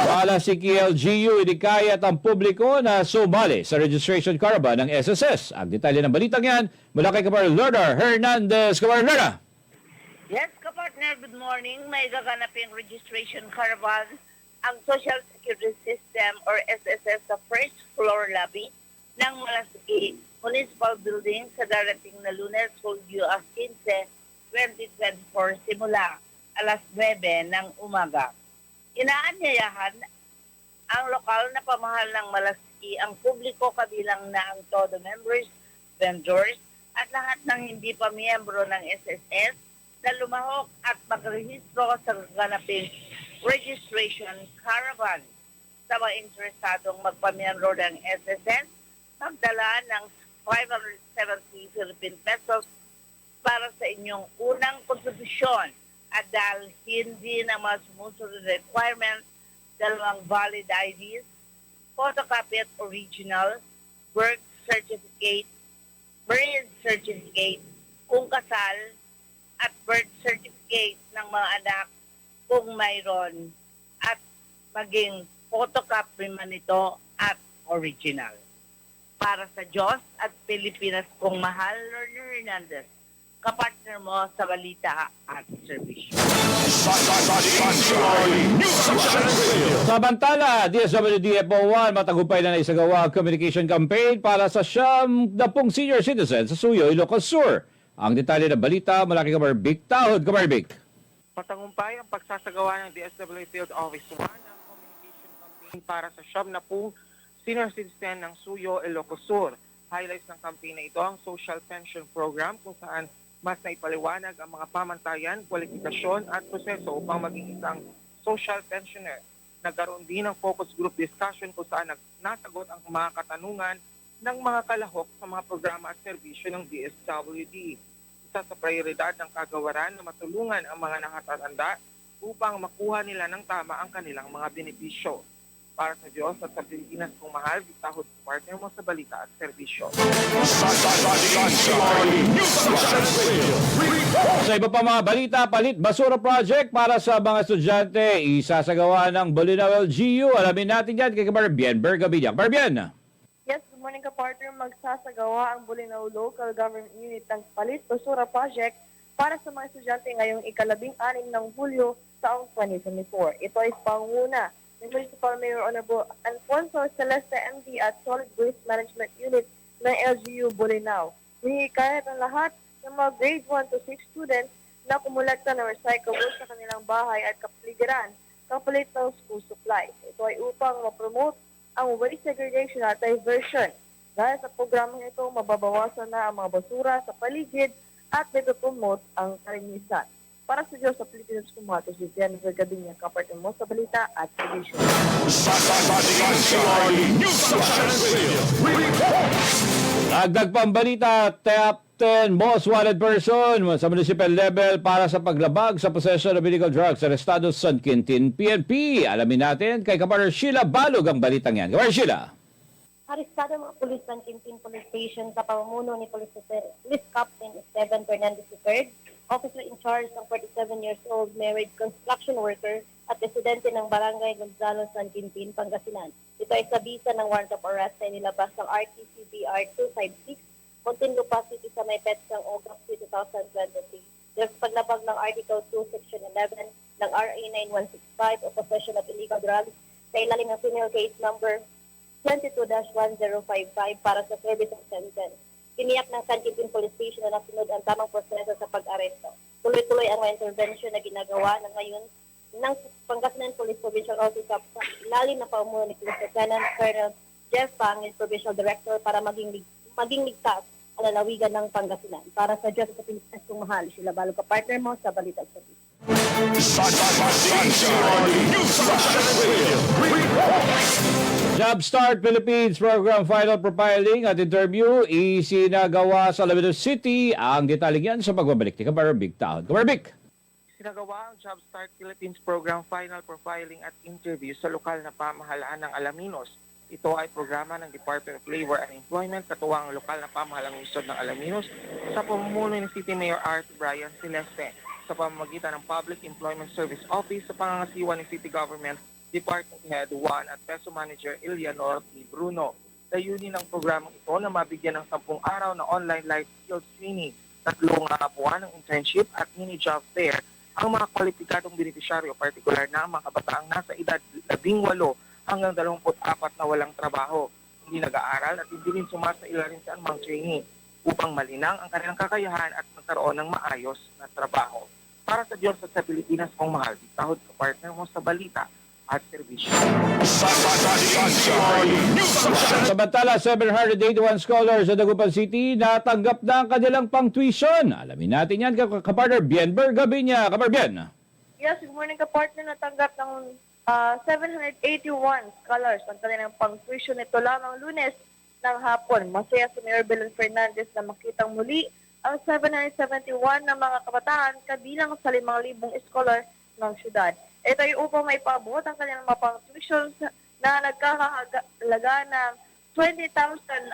Wala si KLGU, idikayat ang publiko na sumali sa registration caravan ng SSS. Ang detalye ng balitang yan mula kay Kapar Lorna Hernandez. Kapar Lorna! Yes, kapartner, good morning. May gaganaping registration caravan ang Social Security System or SSS sa first floor lobby ng Malasiki Municipal Building sa darating na Lunes, Hulyo 15, 2024 simula alas 9 ng umaga. Inaanyayahan ang lokal na pamahal ng Malasiki ang publiko kabilang na ang todo members, vendors at lahat ng hindi pa miyembro ng SSS na lumahok at magrehistro sa gaganaping registration caravan. Sa mga interesadong magpamiyembro ng SSS, magdala ng 570 Philippine pesos para sa inyong unang kontribusyon at dahil hindi na mga sumusunod na requirements, dalawang valid IDs, photocopy at original, birth certificate, marriage certificate, kung kasal, at birth certificate ng mga anak kung mayroon at maging photocopy man ito at original. Para sa Diyos at Pilipinas kong mahal, Lorna Hernandez, kapartner mo sa balita at serbisyo. Samantala, DSWD-FO1 matagumpay na naisagawa ang communication campaign para sa 70 senior citizens sa Suyo, Ilocos Sur. Ang detalye ng balita mula kay Kamar Vic Tahod. Kamar Vic. Patagumpay ang pagsasagawa ng DSWD Field Office 1 ng communication campaign para sa 70 senior citizen ng Suyo, Ilocos Sur. Highlights ng campaign na ito ang Social Pension Program kung saan mas naipaliwanag ang mga pamantayan, kwalifikasyon at proseso upang maging isang social pensioner. Nagkaroon din ng focus group discussion kung saan nasagot ang mga katanungan ng mga kalahok sa mga programa at serbisyo ng DSWD. Isa sa prioridad ng kagawaran na matulungan ang mga nakatatanda upang makuha nila ng tama ang kanilang mga benepisyo. Para sa Diyos at sa Pilipinas kong mahal, Tahod sa partner mo sa balita at serbisyo. Sa iba pa mga balita, palit basura project para sa mga estudyante, isasagawa ng Bolinao LGU. Alamin natin yan kay Kamar Bienber Gabidyang. Barbian! Yes, good morning ka-partner. Magsasagawa ang Bolinao Local Government Unit ng Palit Basura Project para sa mga estudyante ngayong ika-16 ng Hulyo taong 2024. Ito ay panguna ni Municipal Mayor Honorable Alfonso Celeste MD at Solid Waste Management Unit ng LGU Bolinao. Hinihikayat ang lahat ng mga grade 1 to 6 students na kumulekta ng recyclables sa kanilang bahay at kapaligiran kapalit ng school supplies. Ito ay upang ma-promote ang waste segregation at diversion. Dahil sa programang ito, mababawasan na ang mga basura sa paligid at may-promote ang kalinisan. Para sa Diyos sa Pilipinas kumato si Jennifer Gabinyang, kapatid mo sa balita at television. Dagdag pang balita, top 10 most wanted person sa municipal level para sa paglabag sa possession of illegal drugs sa Estado San Quintin, PNP. Alamin natin kay Kapatid Sheila Balog ang balitang yan. Kapatid Sheila. Arestado ang mga pulis ng Quintin Police Station sa pamumuno ni Police Captain Esteban Fernandez III, officer in charge ng 47 years old married construction worker at residente ng Barangay Gonzalo, San Quintin, Pangasinan. Ito ay sa bisa ng warrant of arrest na nilabas ng RTCBR 256, Muntinlupa City sa may petsang August 2023. Dahil sa paglabag ng Article 2, Section 11 ng RA 9165 o possession of illegal drugs sa ilalim ng penal case number 22-1055 para sa service of sentence. Tiniyak ng San Quintin Police Station na nasunod ang tamang proseso sa pag-aresto. Tuloy-tuloy ang mga intervention na ginagawa na ngayon ng Pangasinan Police Provincial Office sa ilalim ng pamumuno ni Police Lieutenant Colonel Jeff Pangil, Provincial Director, para maging ligtas ang lalawigan ng Pangasinan. Para sa Diyos sa Pilipinas kong mahal, Sheila Balog, partner mo sa Balita at Service. Jobstart Philippines Program Final Profiling at Interview isinagawa sa Laredo City. Ang detalye yan sa pagbabalik ni Kapatid Big Tahod. Kapatid Big. Sinagawa ang Jobstart Philippines Program Final Profiling at Interview sa lokal na pamahalaan ng Alaminos. Ito ay programa ng Department of Labor and Employment katuwang ang lokal na pamahalang lungsod ng Alaminos sa pamumuno ni City Mayor Art Brian Celeste. sa pamamagitan ng Public Employment Service Office sa pangangasiwa ng City Government Department Head 1 at Peso Manager Eleanor P. Bruno. Layunin ng programang ito na mabigyan ng 10 araw na online life skills training, 3 buwan ng internship at mini-job fair ang mga kwalipikadong benepisyaryo, partikular na ang mga kabataang nasa edad 18 hanggang 24 na walang trabaho, hindi nag-aaral at hindi rin sumasa ilalim sa anumang training upang malinang ang kanilang kakayahan at magkaroon ng maayos na trabaho. Para sa Diyos at sa Pilipinas kong mahal, bitahod ka partner mo sa balita at serbisyo. Samantala, 781 scholars sa Dagupan City natanggap na ang kanilang pang-tuition. Alamin natin yan, kapartner Bienber Gabinya. Kapartner Bien. Yes, good morning ka-partner. Natanggap ng 781 scholars ang kanilang pang-tuition nito lamang Lunes ng hapon. Masaya si Mayor Belen Fernandez na makitang muli ang 771 na mga kabataan kabilang sa 5,000 scholar ng syudad. Ito ay upang maipaabot ang kanilang mga pang-tuition na nagkakahalaga ng 20,500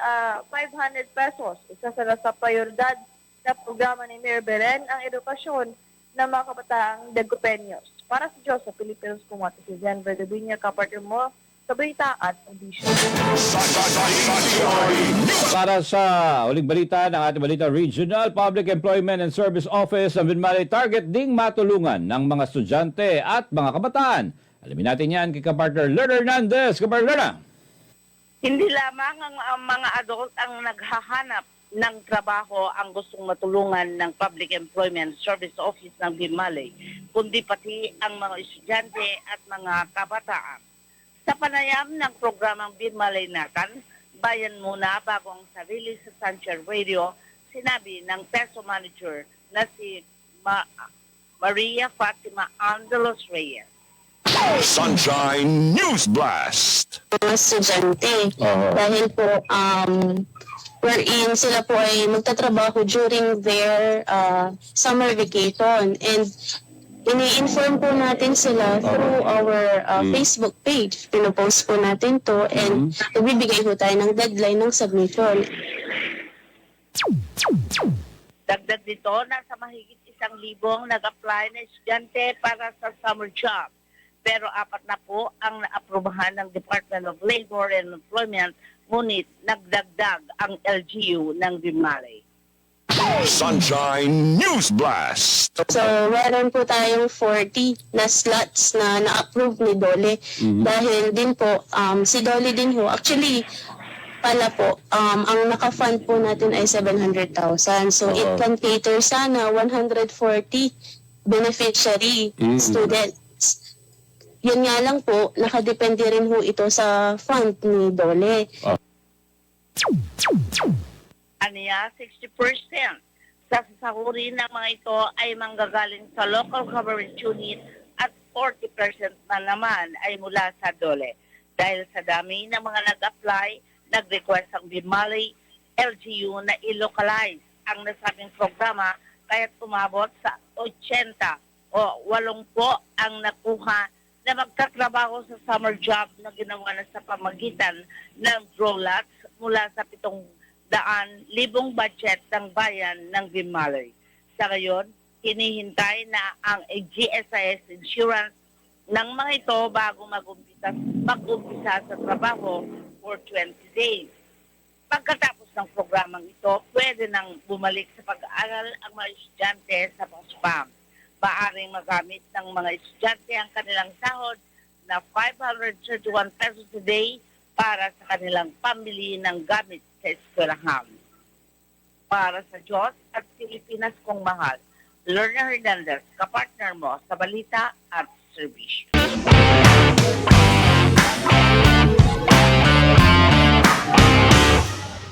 pesos. Isa sa prioridad na programa ni Mayor Belen ang edukasyon ng mga kabataang Dagupeños. Para sa Diyos sa Pilipinas, kumati si Zen Verdabinya, kapartner mo sa balita at kondisyon. Para sa uling balita ng ating balita, Regional Public Employment and Service Office ng Binmalay target ding matulungan ng mga estudyante at mga kabataan. Alamin natin yan kay kapartner Lerner Hernandez. Kapartner Lerner. Hindi lamang ang mga adult ang naghahanap ng trabaho ang gustong matulungan ng Public Employment Service Office ng Binmalay, kundi pati ang mga estudyante at mga kabataan. Sa panayam ng programang Binmalay Nakan, bayan muna bago ang sarili sa Sunshine Radio, sinabi ng Peso Manager na si Maria Fatima Angelos Reyes. Sunshine News Blast. Mga estudyante. Dahil po, wherein sila po ay magtatrabaho during their summer vacation. And ini-inform po natin sila through our Facebook page. Pinopost po natin to and nagbibigay po tayo ng deadline ng submission. Dagdag dito, nasa mahigit 1,000 nag-apply na estudyante para sa summer job. Pero 4 na po ang naaprubahan ng Department of Labor and Employment, ngunit nagdagdag ang LGU ng Binmalay. Sunshine News Blast. So, meron po tayong 40 na slots na na-approve ni Dole. Dahil din po, si Dole din ho, actually, pala po, ang naka-fund po natin ay 700,000. So, it can cater sana 140 beneficiary students. Yun nga lang po, nakadepende rin ho ito sa fund ni Dole. Aniya, 60% sa sasahuri ng mga ito ay manggagaling sa local government unit at 40% na naman ay mula sa DOLE. Dahil sa dami ng mga nag-apply, nag-request ang Binmalay LGU na i-localize ang nasabing programa kaya tumabot sa 80 o 80 ang nakuha na magtatrabaho sa summer job na ginawa na sa pamagitan ng drawlats mula sa 700,000 budget ng bayan ng Binmalay. Sa ngayon, hinihintay na ang GSIS insurance ng mga ito bago mag-umpisa sa trabaho for 20 days. Pagkatapos ng programang ito, pwede nang bumalik sa pag-aaral ang mga estudyante sa PASPAM. Maaring magamit ng mga estudyante ang kanilang sahod na 531 pesos a day para sa kanilang pambili ng gamit sa eskwelahan. Para sa Diyos at Pilipinas kong mahal, Lerner Hernandez, kapartner mo sa balita at serbisyo.